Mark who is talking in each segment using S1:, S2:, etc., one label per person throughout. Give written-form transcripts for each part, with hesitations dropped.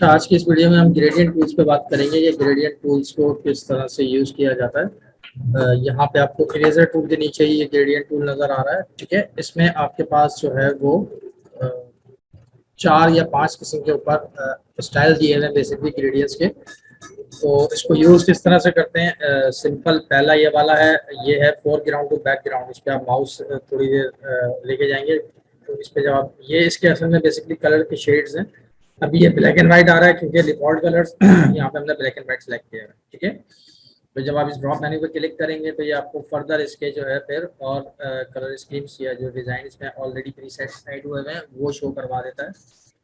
S1: तो आज की इस वीडियो में हम ग्रेडियंट टूल्स पे बात करेंगे। ये ग्रेडियंट टूल्स को किस तरह से यूज किया जाता है। यहाँ पे आपको इरेजर टूल के नीचे ही ये ग्रेडियंट टूल नजर आ रहा है। ठीक है, इसमें आपके पास जो है वो अ, 4 या 5 किस्म के ऊपर स्टाइल दिए हुए हैं बेसिकली ग्रेडियंट्स के। तो इसको यूज किस तरह से करते हैं, सिंपल पहला ये वाला है। ये है फोरग्राउंड टू बैकग्राउंड। इस पे आप माउस थोड़ी देर लेके जाएंगे तो इस पे जब आप ये इसके असल में बेसिकली कलर के शेड्स हैं। अभी ये ब्लैक एंड व्हाइट आ रहा है क्योंकि डिफॉल्ट कलर्स यहाँ पे हमने ब्लैक एंड व्हाइट सेलेक्ट किया है। ठीक है, तो जब आप इस ड्रॉप मेन्यू पे क्लिक करेंगे तो ये आपको फर्दर इसके जो है फिर और कलर स्कीम्स या जो डिजाइन इसमें ऑलरेडी प्रीसेट ऐड हुए हैं वो शो करवा देता है।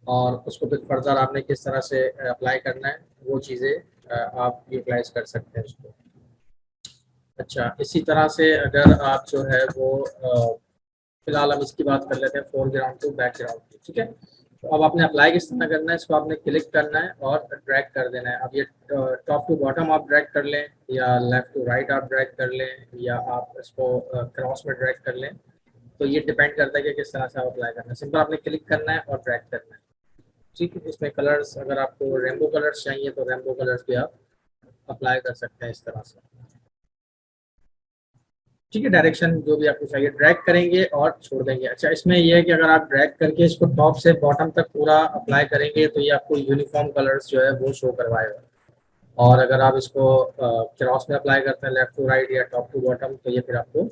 S1: और उसको फिर फर्दर आपने किस तरह से अप्लाई करना है वो चीज़ें आप यूटिलाइज कर सकते हैं उसको। अच्छा, इसी तरह से अगर आप जो है वो फिलहाल हम इसकी बात कर लेते हैं फोरग्राउंड टू बैकग्राउंड की। ठीक है, तो अब आपने अप्लाई किस तरह करना है, इसको आपने क्लिक करना है और ड्रैग कर देना है। अब ये टॉप टू बॉटम आप ड्रैग कर लें या लेफ्ट टू राइट आप ड्रैग कर लें या आप इसको क्रॉस में ड्रैग कर लें। तो ये डिपेंड करता है कि किस तरह से आप अप्लाई करना है। सिंपल आपने क्लिक करना है और ड्रैग करना है। ठीक है, इसमें कलर्स अगर आपको रेनबो कलर्स चाहिए तो रेनबो कलर्स भी आप अप्लाई कर सकते हैं इस तरह से। ठीक है, डायरेक्शन जो भी आपको चाहिए ड्रैग करेंगे और छोड़ देंगे। अच्छा, इसमें यह है कि अगर आप ड्रैग करके इसको टॉप से बॉटम तक पूरा अप्लाई करेंगे तो ये आपको यूनिफॉर्म कलर्स जो है वो शो करवाएगा। और अगर आप इसको क्रॉस में अप्लाई करते हैं लेफ्ट टू राइट या टॉप टू बॉटम तो ये फिर आपको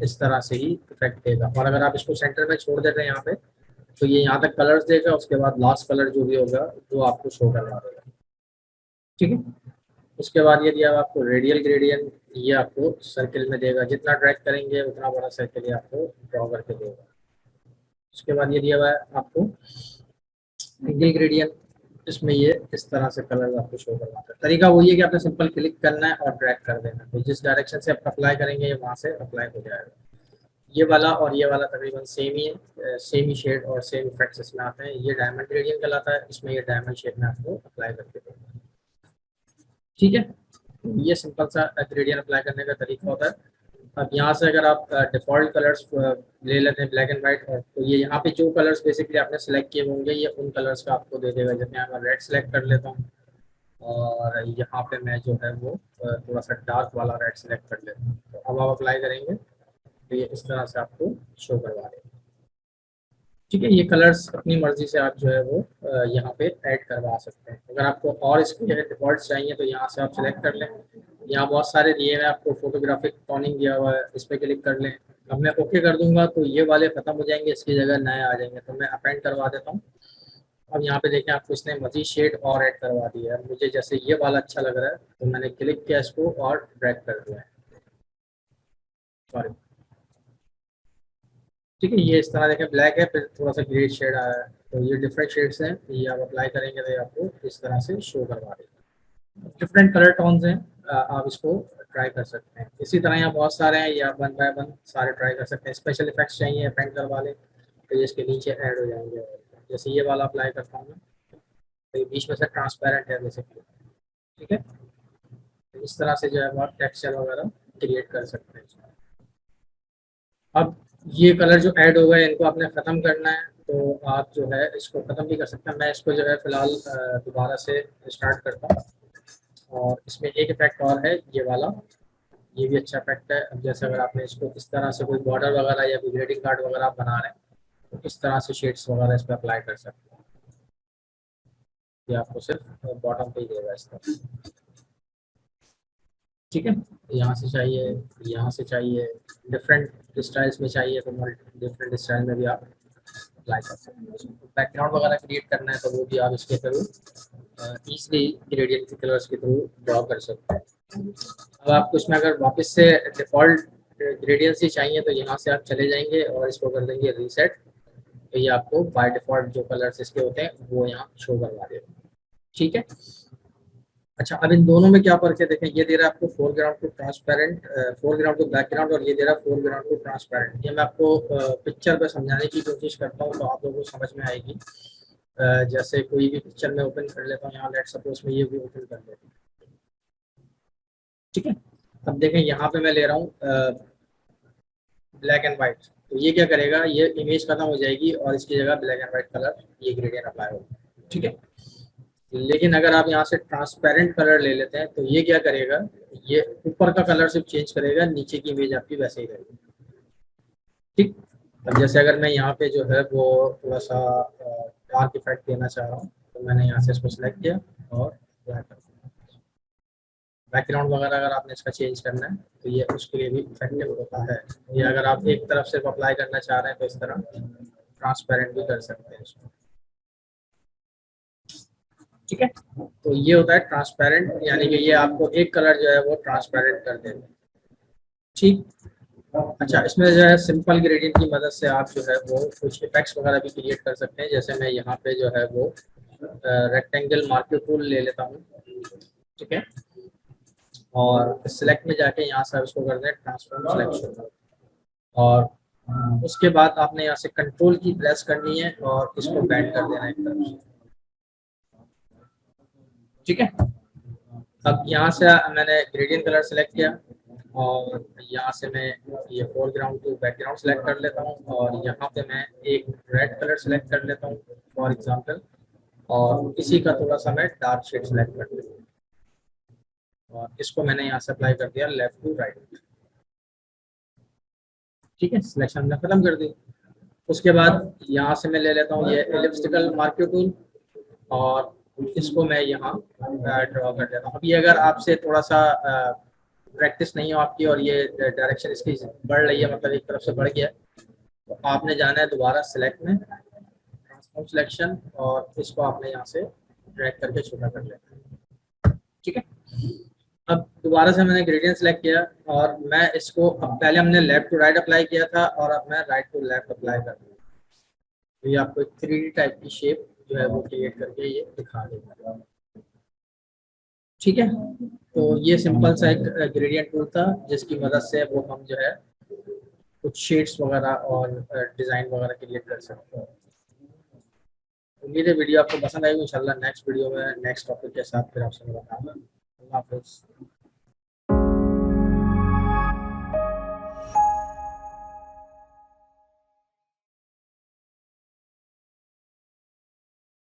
S1: इस तरह से ही इफेक्ट देगा। और अगर आप इसको सेंटर में छोड़ देते हैं यहाँ पे तो ये यहाँ तक कलर्स देगा, उसके बाद लास्ट कलर जो भी होगा वो आपको शो करवा देगा। ठीक है, उसके बाद ये दिया हुआ आपको रेडियल ग्रेडियंट। ये आपको सर्किल में देगा, जितना ड्रैग करेंगे उतना बड़ा सर्किल ये आपको ड्रॉ करके देगा। उसके बाद ये दिया हुआ है आपको एंगल ग्रेडियंट। इसमें ये इस तरह से कलर आपको शो करवाता है। तरीका वही है कि आपने सिंपल क्लिक करना है और ड्रैग कर देना है, तो जिस डायरेक्शन से आप अप्लाई करेंगे वहां से अप्लाई हो जाएगा। ये वाला और ये वाला तकरीबन सेम ही है, सेम ही शेड और सेम इफेक्ट्स इसमें आते हैं। ये डायमंड ग्रेडियंट कहलाता है, इसमें ये डायमंड शेड में आपको अप्लाई करके देगा। ठीक है, ये सिंपल सा ग्रेडियंट अप्लाई करने का तरीका होता है। अब यहाँ से अगर आप डिफ़ॉल्ट कलर्स ले लेते हैं ब्लैक एंड वाइट, और तो ये यहाँ पे जो कलर्स बेसिकली आपने सेलेक्ट किए होंगे ये उन कलर्स का आपको दे देगा। जैसे यहाँ मैं रेड सेलेक्ट कर लेता हूँ और यहाँ पे मैं जो है वो थोड़ा सा डार्क वाला रेड सेलेक्ट कर लेता हूँ। तो अब आप अप्लाई करेंगे तो ये इस तरह से आपको शो करवा देगा। ठीक है, ये कलर्स अपनी मर्जी से आप जो है वो यहाँ पे ऐड करवा सकते हैं। अगर आपको और इसके जगह डिफॉल्ट चाहिए तो यहाँ से आप सिलेक्ट कर लें। यहाँ बहुत सारे दिए हुए हैं आपको, फोटोग्राफिक टोनिंग दिया हुआ है, इस पर क्लिक कर लें। अब मैं ओके कर दूंगा तो ये वाले खत्म हो जाएंगे, इसकी जगह नए आ जाएंगे। तो मैं अपेंड करवा देता हूँ। अब यहाँ पे देखें आपको इसने मजीद शेड और ऐड करवा दिया है। मुझे जैसे ये वाला अच्छा लग रहा है तो मैंने क्लिक किया इसको और ड्रैग कर दिया है। सॉरी, ठीक है, ये इस तरह देखें ब्लैक है फिर थोड़ा सा ग्रे शेड आया है। तो ये डिफरेंट शेड्स हैं, ये आप अप्लाई करेंगे तो ये आपको इस तरह से शो करवा देगा। डिफरेंट कलर टोन्स हैं, आप इसको ट्राई कर सकते हैं। इसी तरह यहाँ बहुत सारे हैं, या वन बाय वन सारे ट्राई कर सकते हैं। स्पेशल इफेक्ट्स चाहिए अपेंड करवा लें तो ये इसके नीचे ऐड हो जाएंगे। जैसे ये वाला अप्लाई करता हूँ मैं तो ये बीच में से ट्रांसपेरेंट है बेसिकली। ठीक है, तो इस तरह से जो है आप टेक्सचर वगैरह क्रिएट कर सकते हैं इसमें। अब ये कलर जो ऐड हो गए इनको आपने ख़त्म करना है तो आप जो है इसको ख़त्म भी कर सकते हैं। मैं इसको जो है फ़िलहाल दोबारा से स्टार्ट करता हूँ। और इसमें एक इफेक्ट और है ये वाला, ये भी अच्छा इफेक्ट है। अब जैसे अगर आपने इसको इस तरह से कोई बॉर्डर वगैरह या कोई ग्रेडिंग कार्ड वगैरह आप बना रहे हैं तो इस तरह से शेड्स वगैरह इस पर अप्लाई कर सकते हैं। ये आपको सिर्फ बॉटम पे ही देगा इस तरह। ठीक है, यहाँ से चाहिए, यहाँ से चाहिए, डिफरेंट स्टाइल्स में चाहिए तो डिफरेंट स्टाइल में भी आप अप्लाई कर सकते हैं। बैकग्राउंड वगैरह क्रिएट करना है तो वो भी आप इसके थ्रू ईजिली ग्रेडियंट के कलर्स के थ्रू ड्रॉ कर सकते हैं। अब आपको इसमें अगर वापस से डिफ़ॉल्ट ग्रेडियंट्स ही चाहिए तो यहाँ से आप चले जाएंगे और इसको कर देंगे रीसेट। तो ये आपको बाय डिफ़ॉल्ट जो कलर्स इसके होते हैं वो यहाँ शो करवा देगा। ठीक है, अच्छा, अब इन दोनों में क्या फ़र्क है देखें। ये दे रहा है आपको foreground to transparent, foreground to background, और ये दे रहा है फोरग्राउंड टू ट्रांसपेरेंट। ये मैं आपको पिक्चर पर समझाने की कोशिश करता हूँ तो आप लोगों को समझ में आएगी। जैसे कोई भी पिक्चर में ओपन कर लेता हूँ, यहाँ लेट सपोज में ये भी ओपन कर लेता हूँ। ठीक है, अब देखें यहाँ पे मैं ले रहा हूँ ब्लैक एंड व्हाइट। तो ये क्या करेगा, ये इमेज खत्म हो जाएगी और इसकी जगह ब्लैक एंड व्हाइट कलर ये ग्रेडियंट अप्लाई होगा। ठीक है, लेकिन अगर आप यहाँ से ट्रांसपेरेंट कलर ले लेते हैं तो ये क्या करेगा, ये ऊपर का कलर सिर्फ चेंज करेगा, नीचे की इमेज आपकी वैसे ही रहेगी। ठीक। अब जैसे अगर मैं यहाँ पे जो है वो थोड़ा सा डार्क इफेक्ट देना चाह रहा हूँ, तो मैंने यहाँ से इसको सिलेक्ट किया और बैकग्राउंड वगैरह अगर आपने इसका चेंज करना है तो ये उसके लिए भी इफेक्टिव होता है। ये अगर आप एक तरफ सिर्फ अप्लाई करना चाह रहे हैं तो इस तरह ट्रांसपेरेंट भी कर सकते हैं इसको। ठीक है, तो ये होता है ट्रांसपेरेंट, यानी कि ये आपको एक कलर जो है वो ट्रांसपेरेंट कर देगा। ठीक। अच्छा, इसमें जो है सिंपल ग्रेडियंट की मदद से आप जो है वो कुछ इफेक्ट्स वगैरह भी क्रिएट कर सकते हैं। जैसे मैं यहाँ पे जो है वो रेक्टेंगल मार्कर टूल ले लेता हूँ। ठीक है, और सिलेक्ट में जाके यहाँ से इसको कर दें ट्रांसफॉर्म सिलेक्शन, और उसके बाद आपने यहाँ से कंट्रोल की प्रेस करनी है और इसको बैंड कर देना है एक तरफ से। ठीक है, अब यहाँ से मैंने ग्रेडियंट कलर सेलेक्ट किया और यहाँ से मैं ये फोरग्राउंड टू बैकग्राउंड सेलेक्ट कर लेता हूँ, और यहाँ पे मैं एक रेड कलर सेलेक्ट कर लेता हूँ फॉर एग्जांपल, और इसी का थोड़ा सा मैं डार्क शेड सेलेक्ट कर लेता हूँ, और इसको मैंने यहाँ से अप्लाई कर दिया लेफ्ट टू राइट। ठीक है, सिलेक्शन मैंने खत्म कर दी। उसके बाद यहाँ से मैं ले लेता हूँ ये एलिप्टिकल मार्कर टूल, और इसको मैं यहाँ ड्रॉ कर देता हूँ। अभी अगर आपसे थोड़ा सा प्रैक्टिस नहीं हो आपकी और ये डायरेक्शन इसकी बढ़ रही है, मतलब एक तरफ से बढ़ गया, तो आपने जाना है दोबारा सिलेक्ट में, ट्रांसफॉर्म सिलेक्शन, और इसको आपने यहाँ से ड्रैग करके छोटा कर लेना है। ठीक है, अब दोबारा से मैंने ग्रेडियंट सेलेक्ट किया और मैं इसको, अब पहले हमने लेफ्ट टू राइट अप्लाई किया था और अब मैं राइट टू लेफ्ट अप्लाई कर रहा हूँ। तो ये आपको एक 3D टाइप की शेप जो है वो क्रिएट करके ये दिखा देगा। ठीक है, तो ये सिंपल सा एक ग्रेडियंट टूल था जिसकी मदद से वो हम जो है कुछ शेड्स वगैरह और डिजाइन वगैरह क्रिएट कर सकते हैं। उम्मीद है वीडियो आपको पसंद आएगी। इंशाल्लाह नेक्स्ट वीडियो में नेक्स्ट टॉपिक के साथ फिर आपसे मुलाकात होगी। अल्लाह हाफिज़।